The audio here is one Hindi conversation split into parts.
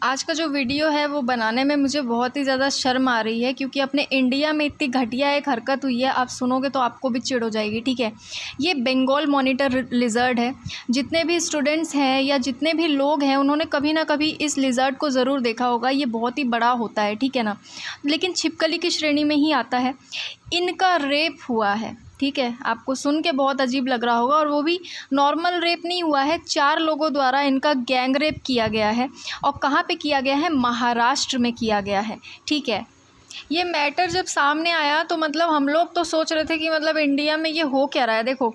आज का जो वीडियो है वो बनाने में मुझे बहुत ही ज़्यादा शर्म आ रही है, क्योंकि अपने इंडिया में इतनी घटिया एक हरकत हुई है। आप सुनोगे तो आपको भी चिढ़ हो जाएगी। ठीक है, ये बंगाल मॉनिटर लिजर्ड है। जितने भी स्टूडेंट्स हैं या जितने भी लोग हैं, उन्होंने कभी ना कभी इस लिजर्ड को ज़रूर देखा होगा। ये बहुत ही बड़ा होता है, ठीक है ना, लेकिन छिपकली की श्रेणी में ही आता है। इनका रेप हुआ है, ठीक है। आपको सुन के बहुत अजीब लग रहा होगा, और वो भी नॉर्मल रेप नहीं हुआ है। 4 लोगों द्वारा इनका गैंग रेप किया गया है। और कहाँ पे किया गया है? महाराष्ट्र में किया गया है, ठीक है। ये मैटर जब सामने आया तो मतलब हम लोग तो सोच रहे थे कि मतलब इंडिया में ये हो क्या रहा है। देखो,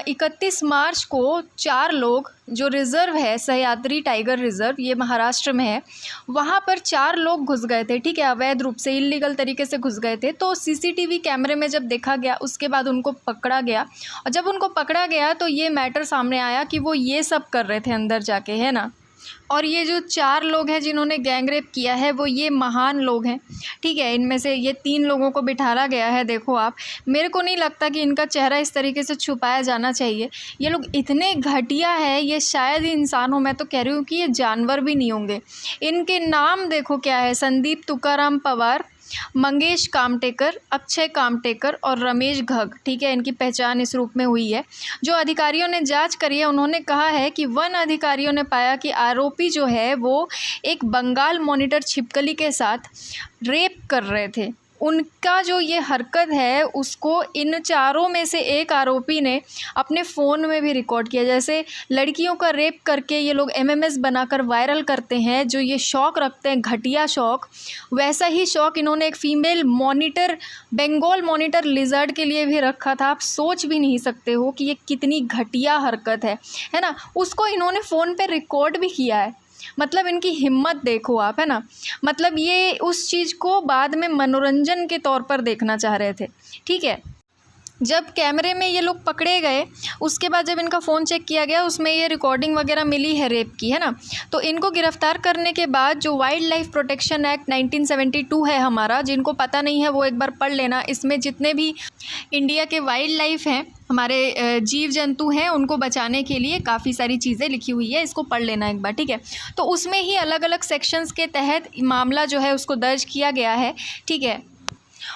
31 मार्च को 4 लोग, जो रिज़र्व है सह्याद्री टाइगर रिज़र्व, ये महाराष्ट्र में है, वहाँ पर 4 लोग घुस गए थे, ठीक है, अवैध रूप से, इल्लीगल तरीके से घुस गए थे। तो सीसीटीवी कैमरे में जब देखा गया, उसके बाद उनको पकड़ा गया। और जब उनको पकड़ा गया तो ये मैटर सामने आया कि वो ये सब कर रहे थे अंदर जाके, है ना। और ये जो 4 लोग हैं जिन्होंने गैंग रेप किया है, वो ये महान लोग हैं, ठीक है। इनमें से ये 3 लोगों को बिठाया गया है। देखो आप, मेरे को नहीं लगता कि इनका चेहरा इस तरीके से छुपाया जाना चाहिए। ये लोग इतने घटिया है, ये शायद ही इंसान हो। मैं तो कह रही हूँ कि ये जानवर भी नहीं होंगे। इनके नाम देखो क्या है: संदीप तुकाराम पवार, मंगेश कामटेकर, अक्षय कामटेकर और रमेश घग, ठीक है। इनकी पहचान इस रूप में हुई है। जो अधिकारियों ने जांच करी है, उन्होंने कहा है कि वन अधिकारियों ने पाया कि आरोपी जो है वो एक बंगाल मॉनिटर छिपकली के साथ रेप कर रहे थे। उनका जो ये हरकत है, उसको इन 4 में से एक आरोपी ने अपने फ़ोन में भी रिकॉर्ड किया। जैसे लड़कियों का रेप करके ये लोग एमएमएस बनाकर वायरल करते हैं, जो ये शौक़ रखते हैं, घटिया शौक़, वैसा ही शौक़ इन्होंने एक female monitor, Bengal monitor lizard के लिए भी रखा था। आप सोच भी नहीं सकते हो कि ये कितनी घटिया हरकत है ना। उसको इन्होंने फ़ोन पे रिकॉर्ड भी किया है। मतलब इनकी हिम्मत देखो आप, है ना। मतलब ये उस चीज़ को बाद में मनोरंजन के तौर पर देखना चाह रहे थे, ठीक है। जब कैमरे में ये लोग पकड़े गए, उसके बाद जब इनका फ़ोन चेक किया गया, उसमें ये रिकॉर्डिंग वगैरह मिली है रेप की, है ना। तो इनको गिरफ़्तार करने के बाद जो वाइल्ड लाइफ प्रोटेक्शन एक्ट 1972 है हमारा, जिनको पता नहीं है वो एक बार पढ़ लेना। इसमें जितने भी इंडिया के वाइल्ड लाइफ हैं, हमारे जीव जंतु हैं, उनको बचाने के लिए काफ़ी सारी चीज़ें लिखी हुई है। इसको पढ़ लेना एक बार, ठीक है। तो उसमें ही अलग अलग सेक्शंस के तहत मामला जो है उसको दर्ज किया गया है, ठीक है।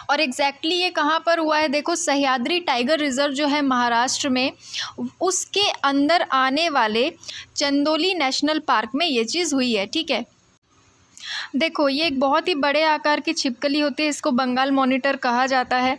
और एग्जैक्टली ये कहाँ पर हुआ है? देखो, सह्याद्री टाइगर रिज़र्व जो है महाराष्ट्र में, उसके अंदर आने वाले चंदोली नेशनल पार्क में ये चीज़ हुई है, ठीक है। देखो, ये एक बहुत ही बड़े आकार की छिपकली होती है। इसको बंगाल मॉनिटर कहा जाता है।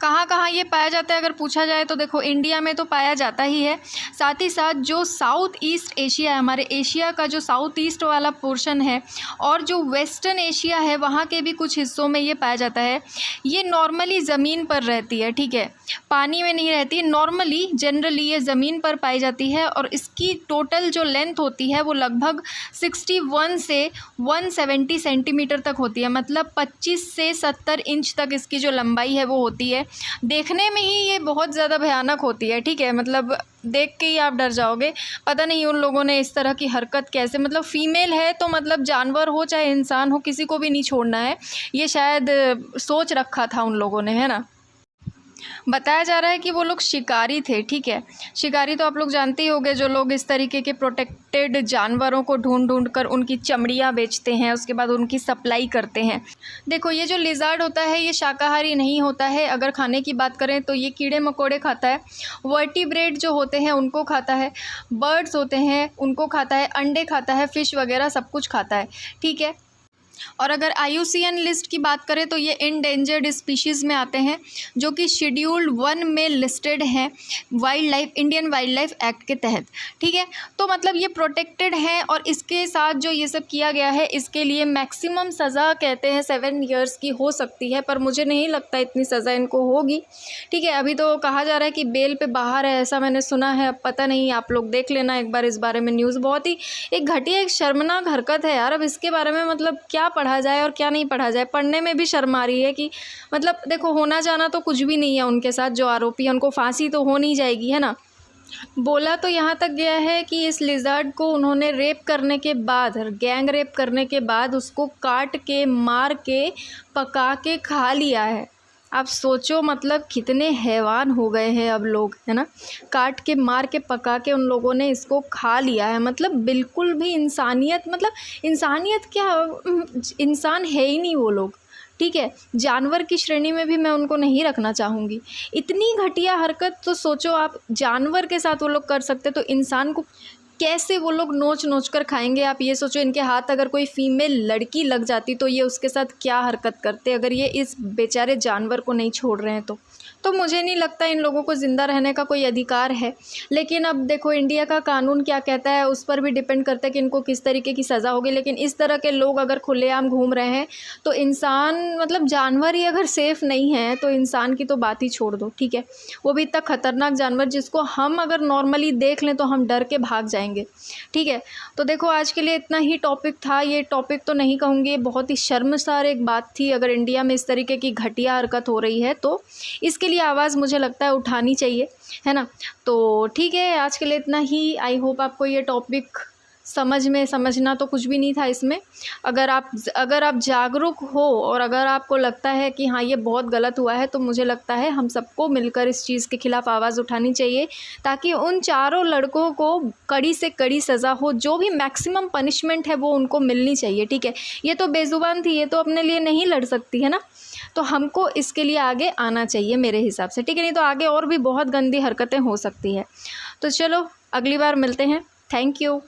कहाँ कहाँ ये पाया जाता है अगर पूछा जाए तो देखो, इंडिया में तो पाया जाता ही है। साथ ही साथ जो साउथ ईस्ट एशिया है, हमारे एशिया का जो साउथ ईस्ट वाला पोर्शन है, और जो वेस्टर्न एशिया है, वहाँ के भी कुछ हिस्सों में ये पाया जाता है। ये नॉर्मली ज़मीन पर रहती है, ठीक है, पानी में नहीं रहती। नॉर्मली जनरली ये ज़मीन पर पाई जाती है। और इसकी टोटल जो लेंथ होती है वो लगभग 61 से 170 सेंटीमीटर तक होती है। मतलब 25 से 70 इंच तक इसकी जो लंबाई है वो होती है। देखने में ही ये बहुत ज़्यादा भयानक होती है, ठीक है। मतलब देख के ही आप डर जाओगे। पता नहीं उन लोगों ने इस तरह की हरकत कैसे, मतलब फ़ीमेल है तो मतलब जानवर हो चाहे इंसान हो, किसी को भी नहीं छोड़ना है। ये शायद सोच रखा था उन लोगों ने, है ना। बताया जा रहा है कि वो लोग शिकारी थे, ठीक है। शिकारी तो आप लोग जानते ही होंगे, जो लोग इस तरीके के प्रोटेक्टेड जानवरों को ढूंढ ढूंढ कर उनकी चमड़ियाँ बेचते हैं, उसके बाद उनकी सप्लाई करते हैं। देखो, ये जो लिजर्ड होता है ये शाकाहारी नहीं होता है। अगर खाने की बात करें तो ये कीड़े मकोड़े खाता है, वर्टिब्रेट जो होते हैं उनको खाता है, बर्ड्स होते हैं उनको खाता है, अंडे खाता है, फ़िश वगैरह सब कुछ खाता है, ठीक है। और अगर IUCN लिस्ट की बात करें तो ये इंडेंजर्ड स्पीशीज़ में आते हैं, जो कि शेड्यूल्ड 1 में लिस्टेड हैं wild life, Indian wild life act के तहत, ठीक है। तो मतलब ये प्रोटेक्टेड हैं। और इसके साथ जो ये सब किया गया है, इसके लिए मैक्सिमम सज़ा कहते हैं 7 ईयर्स की हो सकती है, पर मुझे नहीं लगता इतनी सज़ा इनको होगी, ठीक है। अभी तो कहा जा रहा है कि बेल पे बाहर है, ऐसा मैंने सुना है। अब पता नहीं, आप लोग देख लेना एक बार इस बारे में न्यूज़। बहुत ही एक घटिया, एक शर्मनाक हरकत है यार। अब इसके बारे में मतलब क्या पढ़ा जाए और क्या नहीं पढ़ा जाए, पढ़ने में भी शर्म आ रही है कि मतलब देखो, होना जाना तो कुछ भी नहीं है उनके साथ। जो आरोपी है उनको फांसी तो हो नहीं जाएगी, है ना। बोला तो यहाँ तक गया है कि इस लिजर्ड को उन्होंने रेप करने के बाद, गैंग रेप करने के बाद, उसको काट के, मार के, पका के खा लिया है, आप सोचो मतलब कितने हैवान हो गए हैं अब लोग, है ना। काट के मार के पका के उन लोगों ने इसको खा लिया है। मतलब बिल्कुल भी इंसानियत, मतलब इंसानियत क्या, इंसान है ही नहीं वो लोग, ठीक है। जानवर की श्रेणी में भी मैं उनको नहीं रखना चाहूँगी। इतनी घटिया हरकत तो सोचो आप, जानवर के साथ वो लोग कर सकते तो इंसान को कैसे वो लोग नोच नोच कर खाएंगे। आप ये सोचो, इनके हाथ अगर कोई फीमेल लड़की लग जाती तो ये उसके साथ क्या हरकत करते, अगर ये इस बेचारे जानवर को नहीं छोड़ रहे हैं तो मुझे नहीं लगता इन लोगों को ज़िंदा रहने का कोई अधिकार है। लेकिन अब देखो इंडिया का कानून क्या कहता है, उस पर भी डिपेंड करता है कि इनको किस तरीके की सज़ा होगी। लेकिन इस तरह के लोग अगर खुलेआम घूम रहे हैं तो इंसान, मतलब जानवर ही अगर सेफ़ नहीं है तो इंसान की तो बात ही छोड़ दो, ठीक है। वो भी इतना ख़तरनाक जानवर जिसको हम अगर नॉर्मली देख लें तो हम डर के भाग जाएंगे, ठीक है। तो देखो आज के लिए इतना ही टॉपिक था। ये टॉपिक तो नहीं कहूँगी, बहुत ही शर्मसार एक बात थी। अगर इंडिया में इस तरीके की घटिया हरकत हो रही है तो इसके लिए आवाज़ मुझे लगता है उठानी चाहिए, है ना। तो ठीक है, आज के लिए इतना ही। आई होप आपको ये टॉपिक समझना तो कुछ भी नहीं था इसमें। अगर आप जागरूक हो और अगर आपको लगता है कि हाँ ये बहुत गलत हुआ है, तो मुझे लगता है हम सबको मिलकर इस चीज़ के ख़िलाफ़ आवाज़ उठानी चाहिए, ताकि उन चारों लड़कों को कड़ी से कड़ी सज़ा हो, जो भी मैक्सिमम पनिशमेंट है वो उनको मिलनी चाहिए, ठीक है। ये तो बेज़ुबान थी, ये तो अपने लिए नहीं लड़ सकती है ना, तो हमको इसके लिए आगे आना चाहिए मेरे हिसाब से, ठीक है। नहीं तो आगे और भी बहुत गंदी हरकतें हो सकती है। तो चलो अगली बार मिलते हैं। Thank you.